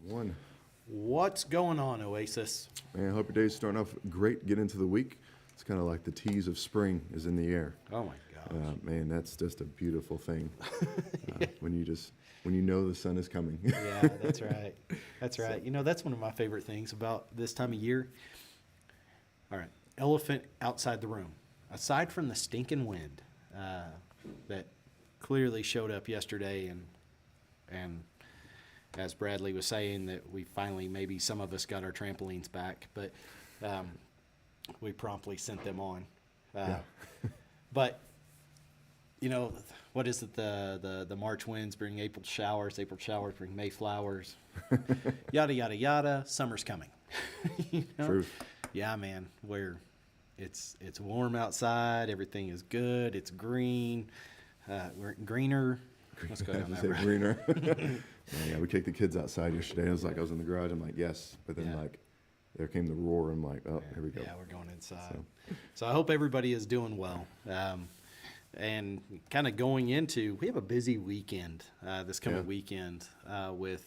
One. What's going on, Oasis? Man, I hope your day's starting off great. Get into the week. It's kind of like the tease of spring is in the air. Oh my gosh. Man, that's just a beautiful thing. When you know the sun is coming. Yeah, that's right. That's right. You know, that's one of my favorite things about this time of year. All right, elephant outside the room. Aside from the stinking wind that clearly showed up yesterday, and as Bradley was saying, that we finally, maybe some of us got our trampolines back, but we promptly sent them on. Yeah. But you know, what is it? The March winds bring April showers bring May flowers, yada yada yada. Summer's coming. You know? True. Yeah, man. Where it's warm outside, everything is good. It's green. We're greener. Let's go down that road. Greener. Yeah, we kicked the kids outside yesterday. I was in the garage. I'm like, yes, but then there came the roar. I'm like, oh, here we go. Yeah, we're going inside. So I hope everybody is doing well. And kind of going into, we have a busy weekend this coming weekend with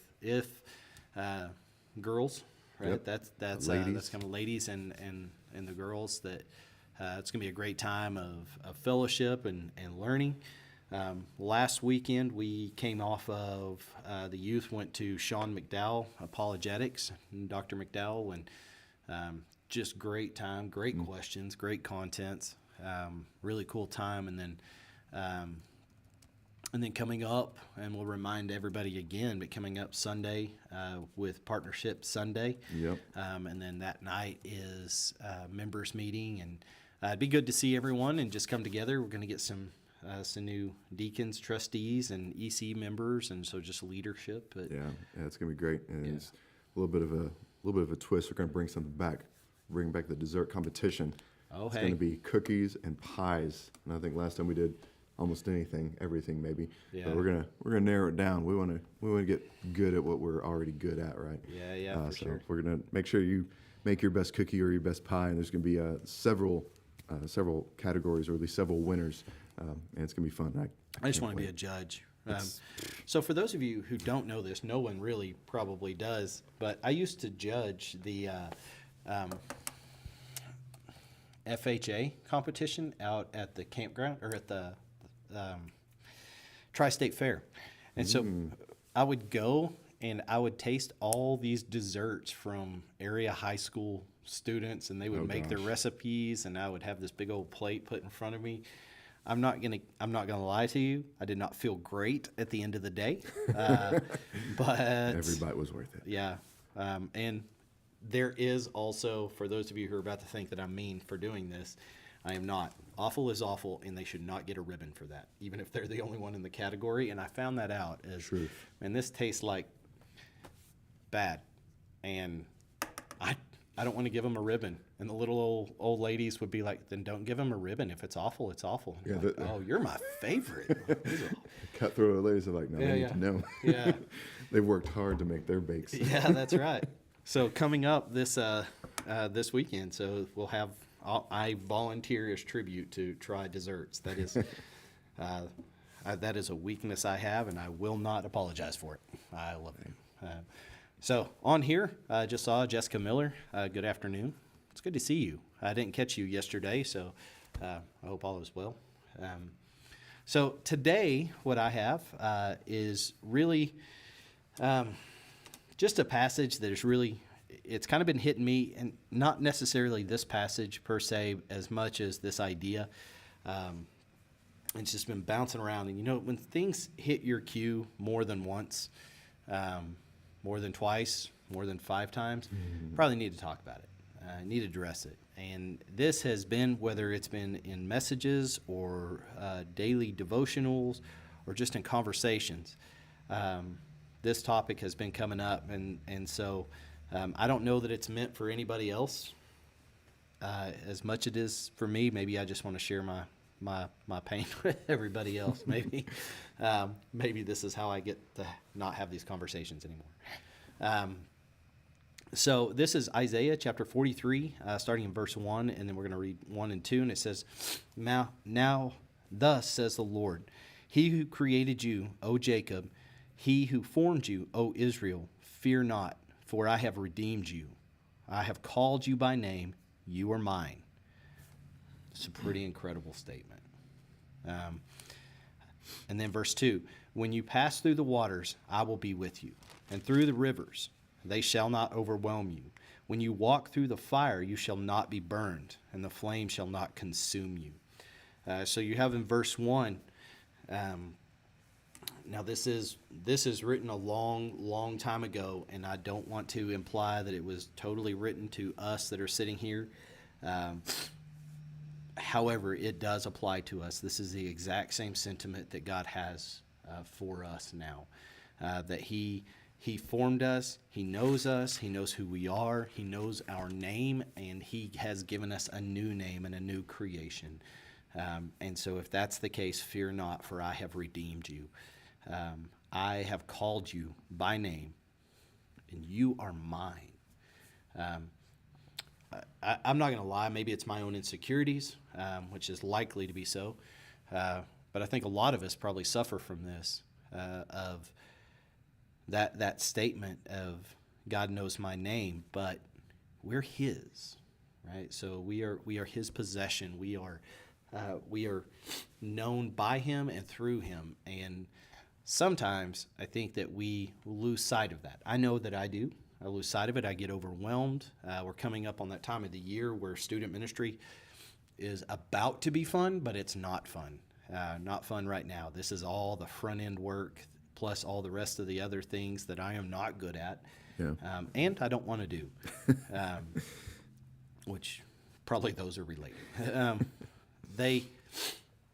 girls, right? Yep. That's kind of ladies and the girls. That it's gonna be a great time of fellowship and learning. Last weekend we came off of the youth went to Sean McDowell Apologetics, Dr. McDowell, and just great time, great questions, great contents, really cool time. And then coming up, and we'll remind everybody again, but coming up Sunday with Partnership Sunday. Yep. And then that night is members meeting, and it'd be good to see everyone and just come together. We're going to get some new deacons, trustees, and EC members, and so just leadership. But Yeah, it's gonna be great, and it's a little bit of a twist. We're gonna bring something back, bring back the dessert competition. It's gonna be cookies and pies, and I think last time we did almost everything maybe. Yeah. But we're gonna narrow it down. We wanna get good at what we're already good at, right? Yeah, for sure. We're gonna make sure you make your best cookie or your best pie, and there's gonna be several categories, or at least several winners. And it's going to be fun. I just want to be a judge. So for those of you who don't know this, no one really probably does, but I used to judge the FHA competition out at the campground, or at the Tri-State Fair. And so I would go and I would taste all these desserts from area high school students, and they would make their recipes, and I would have this big old plate put in front of me. I'm not gonna lie to you. I did not feel great at the end of the day, but Every bite was worth it. yeah. And there is also, for those of you who are about to think that I'm mean for doing this, I am not. Awful is awful, and they should not get a ribbon for that, even if they're the only one in the category. And I found that out as, Truth. man, this tastes like bad, and I don't want to give them a ribbon. And the little old ladies would be like, then don't give them a ribbon. If it's awful, it's awful. Yeah, like, oh, you're my favorite. Cutthroat ladies are like, no, they need to know. Yeah. They've worked hard to make their bakes. Yeah, that's right. So coming up this weekend, so we'll have, I volunteer as tribute to try desserts. That is a weakness I have, and I will not apologize for it. I love it. So on here, I just saw Jessica Miller. Good afternoon. It's good to see you. I didn't catch you yesterday, so I hope all is well. So today, what I have is really just a passage that is really, it's kind of been hitting me, and not necessarily this passage per se as much as this idea. It's just been bouncing around. And you know, when things hit your cue more than once, more than twice, more than 5 times, probably need to talk about it. Need to address it. And this has been, whether it's been in messages or daily devotionals or just in conversations, this topic has been coming up. And so I don't know that it's meant for anybody else as much it is for me. Maybe I just want to share my pain with everybody else. Maybe this is how I get to not have these conversations anymore. So this is Isaiah chapter 43, starting in verse 1, and then we're going to read 1 and 2, and it says, Now thus says the Lord, He who created you, O Jacob, He who formed you, O Israel, fear not, for I have redeemed you. I have called you by name. You are mine. It's a pretty incredible statement. And then verse 2, when you pass through the waters, I will be with you. And through the rivers, they shall not overwhelm you. When you walk through the fire, you shall not be burned, and the flame shall not consume you. So you have in verse 1, now this is written a long time ago, and I don't want to imply that it was totally written to us that are sitting here. However, it does apply to us. This is the exact same sentiment that God has for us now, that He formed us, He knows who we are, He knows our name, and He has given us a new name and a new creation. And so if that's the case, fear not, for I have redeemed you. I have called you by name, and you are mine. I'm not going to lie, maybe it's my own insecurities, which is likely to be so. But I think a lot of us probably suffer from this, of that statement of God knows my name, but we're His, right? So we are His possession. We are known by Him and through Him. And sometimes I think that we lose sight of that. I know that I do. I lose sight of it. I get overwhelmed. We're coming up on that time of the year where student ministry is about to be fun, but it's not fun. Not fun right now. This is all the front end work, plus all the rest of the other things that I am not good at, and I don't want to do, which probably those are related.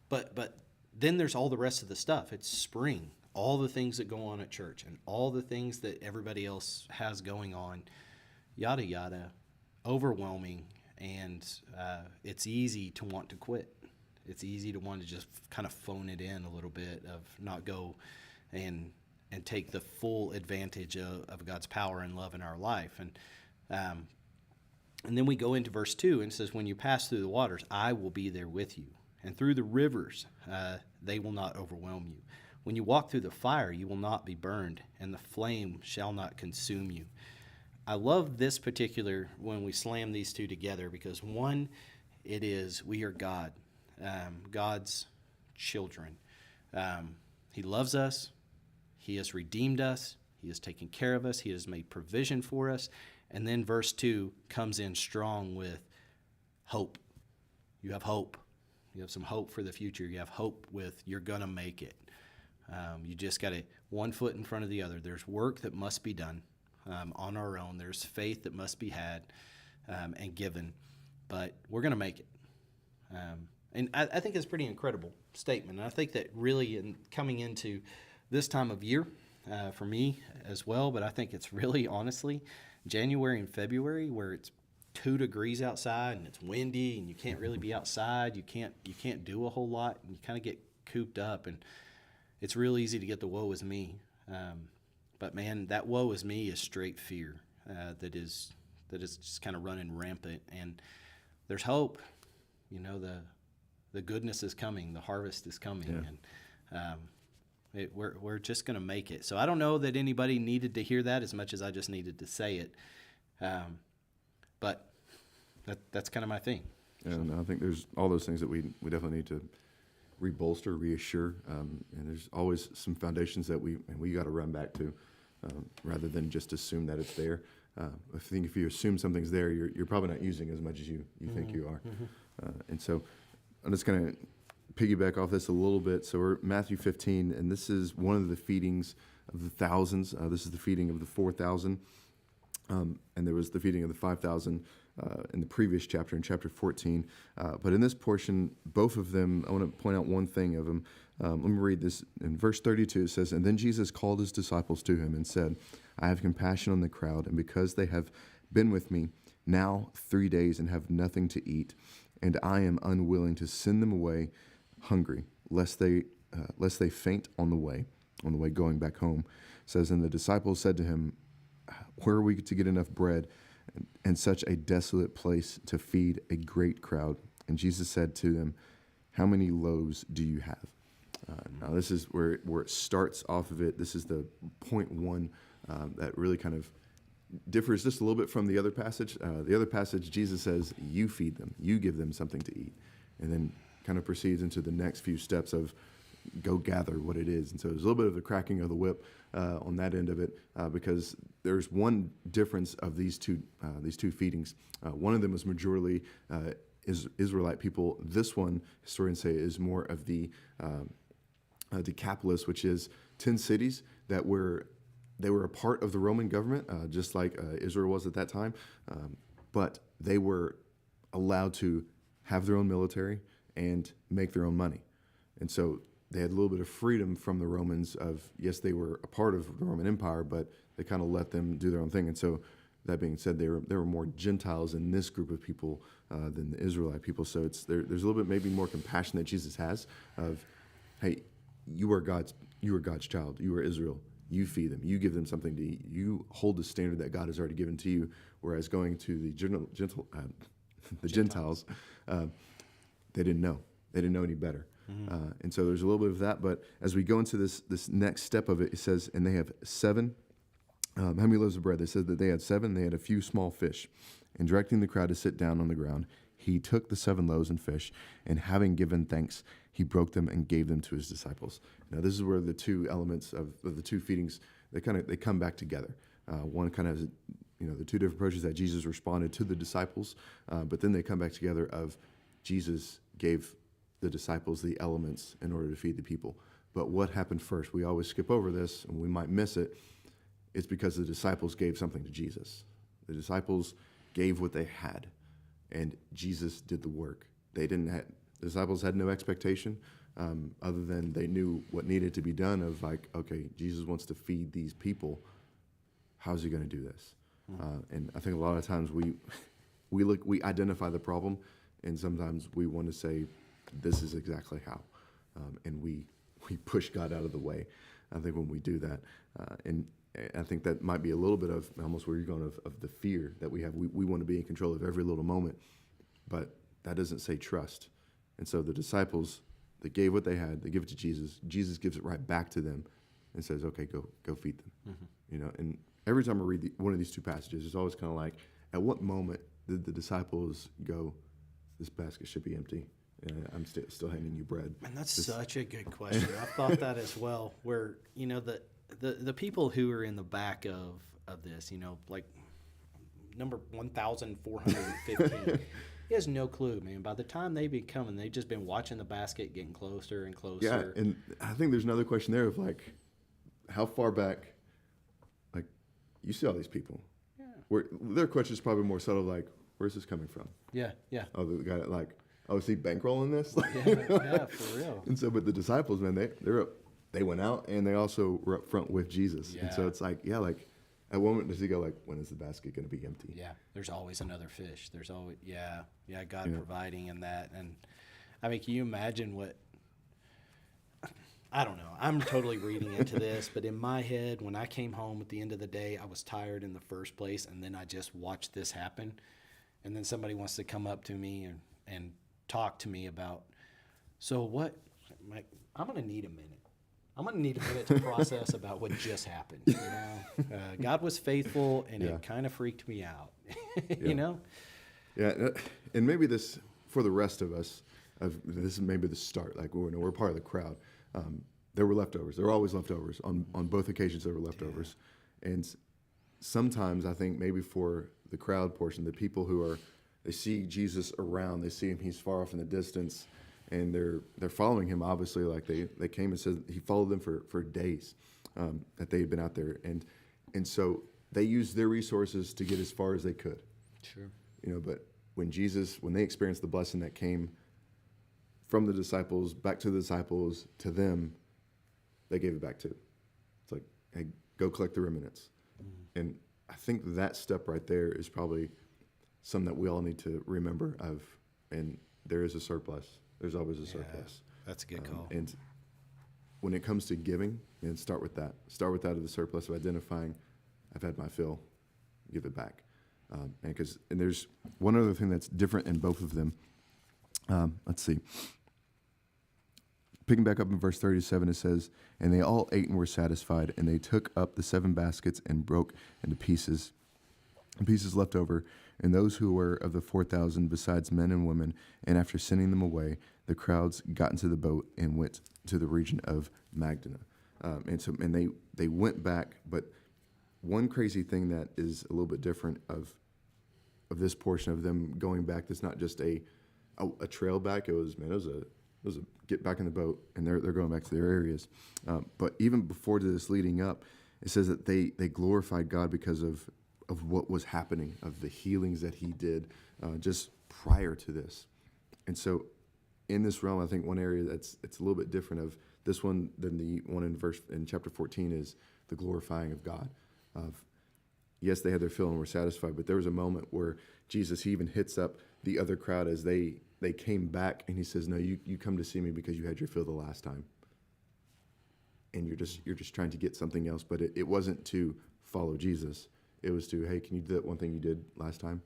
But then there's all the rest of the stuff. It's spring. All the things that go on at church and all the things that everybody else has going on, yada, yada, overwhelming. And it's easy to want to quit. It's easy to want to just kind of phone it in a little bit, of not go and take the full advantage of God's power and love in our life. And then we go into verse 2 and it says, when you pass through the waters, I will be there with you. And through the rivers, they will not overwhelm you. When you walk through the fire, you will not be burned, and the flame shall not consume you. I love this particular, when we slam these two together, because one, it is, we are God's children. He loves us. He has redeemed us. He has taken care of us. He has made provision for us. And then verse 2 comes in strong with hope. You have hope. You have some hope for the future. You have hope with you're going to make it. You just got to one foot in front of the other. There's work that must be done on our own. There's faith that must be had and given, but we're going to make it. And I think it's a pretty incredible statement. And I think that really in coming into this time of year for me as well, but I think it's really honestly January and February where it's 2 degrees outside and it's windy and you can't really be outside. You can't do a whole lot and you kind of get cooped up, and it's real easy to get the woe is me. But man, that woe is me is straight fear that is just kind of running rampant. And there's hope. You know, the goodness is coming. The harvest is coming. Yeah. And we're just going to make it. So I don't know that anybody needed to hear that as much as I just needed to say it. But that's kind of my thing. Yeah, so. No, I think there's all those things that we definitely need to rebolster, reassure, and there's always some foundations that we got to run back to, rather than just assume that it's there. I think if you assume something's there, you're probably not using as much as you think you are. And so I'm just going to piggyback off this a little bit. So we're Matthew 15, and this is one of the feedings of the thousands. This is the feeding of the 4,000, and there was the feeding of the 5,000 in the previous chapter, in chapter 14. But in this portion, both of them, I want to point out one thing of them. Let me read this. In verse 32, it says, "And then Jesus called his disciples to him and said, I have compassion on the crowd, and because they have been with me now 3 days and have nothing to eat, and I am unwilling to send them away hungry, lest they faint on the way going back home." It says, "And the disciples said to him, where are we to get enough bread and such a desolate place to feed a great crowd? And Jesus said to them, how many loaves do you have?" Now this is where it starts off of it. This is the point one that really kind of differs just a little bit from the other passage. The other passage, Jesus says, you feed them, you give them something to eat, and then kind of proceeds into the next few steps of go gather what it is. And so there's a little bit of the cracking of the whip on that end of it, because there's one difference of these two feedings. One of them was majorly Israelite people. This one, historians say, is more of the Decapolis, which is 10 cities that were a part of the Roman government, just like Israel was at that time, but they were allowed to have their own military and make their own money. And so they had a little bit of freedom from the Romans of, yes, they were a part of the Roman Empire, but they kind of let them do their own thing. And so that being said, there were more Gentiles in this group of people than the Israelite people. So there's a little bit maybe more compassion that Jesus has of, hey, you are God's child. You are Israel. You feed them. You give them something to eat. You hold the standard that God has already given to you. Whereas going to the Gentiles, they didn't know. They didn't know any better. Mm-hmm. And so there's a little bit of that. But as we go into this next step of it, it says, and they have 7. How many loaves of bread? They said that they had 7. They had a few small fish. And directing the crowd to sit down on the ground, he took the 7 loaves and fish, and having given thanks, he broke them and gave them to his disciples. Now, this is where the two elements of the two feedings, they come back together. One kind of, the two different approaches that Jesus responded to the disciples, but then they come back together of Jesus gave the disciples the elements in order to feed the people. But what happened first? We always skip over this, and we might miss it. It's because the disciples gave something to Jesus. The disciples gave what they had, and Jesus did the work. The disciples had no expectation other than they knew what needed to be done of like, okay, Jesus wants to feed these people. How's he going to do this? And I think a lot of times we identify the problem, and sometimes we want to say, this is exactly how. And we push God out of the way, I think, when we do that. And I think that might be a little bit of almost where you're going of the fear that we have. We want to be in control of every little moment, but that doesn't say trust. And so the disciples, they gave what they had, they give it to Jesus. Jesus gives it right back to them and says, okay, go feed them. Mm-hmm. And every time I read one of these two passages, it's always kind of like, at what moment did the disciples go, this basket should be empty? I'm still handing you bread. And that's such a good question. I've thought that as well, where, the people who are in the back of this, like number 1,415, he has no clue, man. By the time they be coming, they've just been watching the basket getting closer and closer. Yeah, and I think there's another question there of like, how far back, like, you see all these people. Yeah. Where their question is probably more subtle, like, where's this coming from? Yeah. Oh, the guy like, oh, is he bankrolling this? Yeah, for real. And so, but the disciples, man, they went out and they also were up front with Jesus. Yeah. And so it's like, like, at one moment does he go like, when is the basket going to be empty? Yeah, there's always another fish. There's always, God providing in that. And I mean, can you imagine what, I don't know. I'm totally reading into this, but in my head, when I came home at the end of the day, I was tired in the first place, and then I just watched this happen. And then somebody wants to come up to me and talk to me about, so what, I'm going to need a minute. I'm going to need a minute to process about what just happened. God was faithful, and it kind of freaked me out, Yeah, and maybe this, for the rest of us, this is maybe the start. Like, we're part of the crowd. There were leftovers. There were always leftovers. On both occasions, there were leftovers. Yeah. And sometimes I think maybe for the crowd portion, the people who they see Jesus around, they see him, he's far off in the distance, and they're following him, obviously. Like they came and said he followed them for days, that they had been out there. And so they used their resources to get as far as they could. Sure. But when they experienced the blessing that came from the disciples, back to the disciples, to them, they gave it back too. It's like, hey, go collect the remnants. Mm-hmm. And I think that step right there is probably something that we all need to remember of. And there is a surplus. There's always a surplus. That's a good call. And when it comes to giving, start with that. Start with that of the surplus of identifying, I've had my fill, give it back. And there's one other thing that's different in both of them. Let's see. picking back up in verse 37, it says, "And they all ate and were satisfied, and they took up the 7 baskets and broke into pieces, and pieces left over, and those who were of the 4,000, besides men and women. And after sending them away, the crowds got into the boat and went to the region of Magdala." And they went back. But one crazy thing that is a little bit different of this portion of them going back, that's not just a trail back. It was a get back in the boat, and they're going back to their areas. But even before this leading up, it says that they glorified God because of what was happening, of the healings that he did just prior to this. And so in this realm, I think one area it's a little bit different of this one than the one in chapter 14 is the glorifying of God. Yes, they had their fill and were satisfied, but there was a moment where Jesus, he even hits up the other crowd as they came back, and he says, "No, you come to see me because you had your fill the last time, and you're just trying to get something else." But it wasn't to follow Jesus. It was to, "Hey, can you do that one thing you did last time?"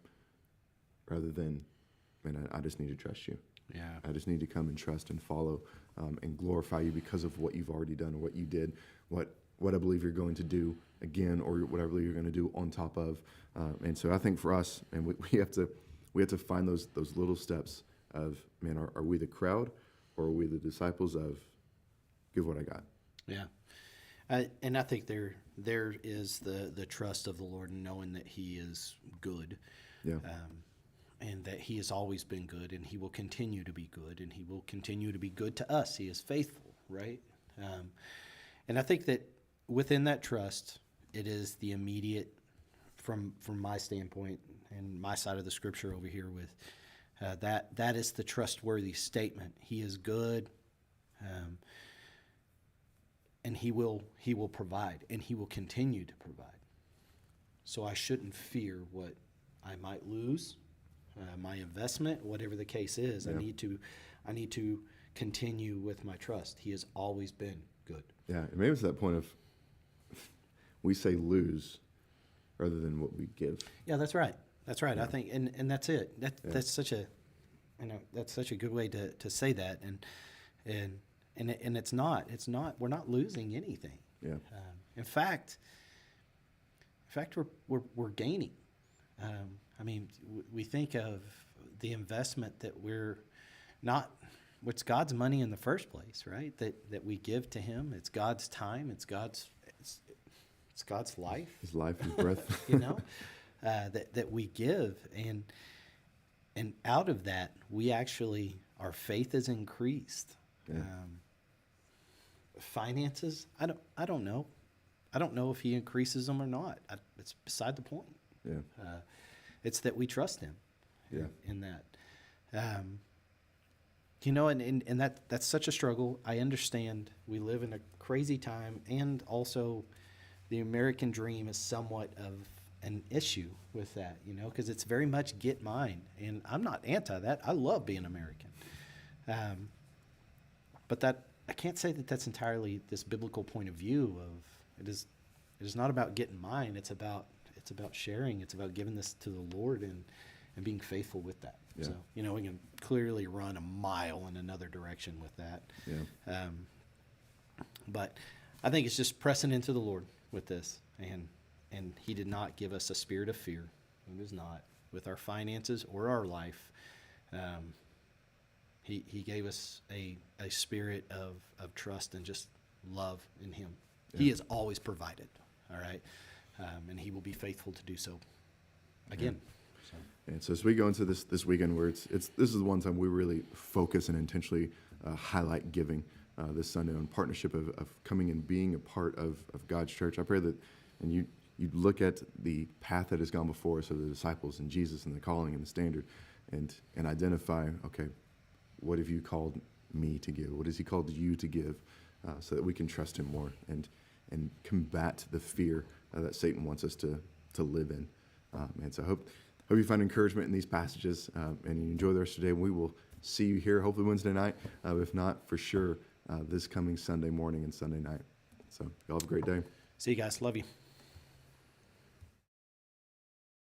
Rather than, "Man, I just need to trust you. Yeah. I just need to come and trust and follow and glorify you because of what you've already done, or what you did, what I believe you're going to do again, or what I believe you're going to do on top of." And so I think for us, and we have to find those little steps of, man, are we the crowd, or are we the disciples of, give what I got? Yeah. And I think there is the trust of the Lord, and knowing that he is good. Yeah. And that he has always been good, and he will continue to be good, and he will continue to be good to us. He is faithful, right? And I think that within that trust, it is the immediate, from my standpoint and my side of the scripture over here with that is the trustworthy statement. He is good, and he will provide, and he will continue to provide. So I shouldn't fear what I might lose. My investment, whatever the case is, yeah. I need to continue with my trust. He has always been good. Yeah, and maybe it's that point of we say lose rather than what we give. Yeah, that's right. That's right. Yeah. I think, and that's it. That's such a, that's such a good way to say that. And it's not. We're not losing anything. Yeah. In fact, we're gaining. I mean, we think of the investment that it's God's money in the first place, right? That we give to him. It's God's time. It's God's life. His life and breath. That we give. And out of that, we actually, our faith is increased. Yeah. Finances, I don't know. I don't know if he increases them or not. It's beside the point. Yeah. It's that we trust him. Yeah. In that. And that's such a struggle. I understand we live in a crazy time, and also the American dream is somewhat of an issue with that, because it's very much get mine. And I'm not anti that. I love being American. But I can't say that that's entirely this biblical point of view of it is not about getting mine. It's about sharing. It's about giving this to the Lord and being faithful with that. Yeah. So, we can clearly run a mile in another direction with that. Yeah. But I think it's just pressing into the Lord with this. And he did not give us a spirit of fear. He does not. With our finances or our life. He gave us a spirit of trust and just love in him. Yeah. He has always provided. All right. And he will be faithful to do so again. Yeah. And so as we go into this weekend, where this is the one time we really focus and intentionally highlight giving this Sunday on partnership of coming and being a part of God's church. I pray that, and you look at the path that has gone before us of the disciples and Jesus and the calling and the standard, and identify, okay, what have you called me to give? What has he called you to give, so that we can trust him more and combat the fear that Satan wants us to live in. And so I hope you find encouragement in these passages, and you enjoy the rest of the day. We will see you here hopefully Wednesday night, if not for sure this coming Sunday morning and Sunday night. So y'all have a great day. See you guys. Love you.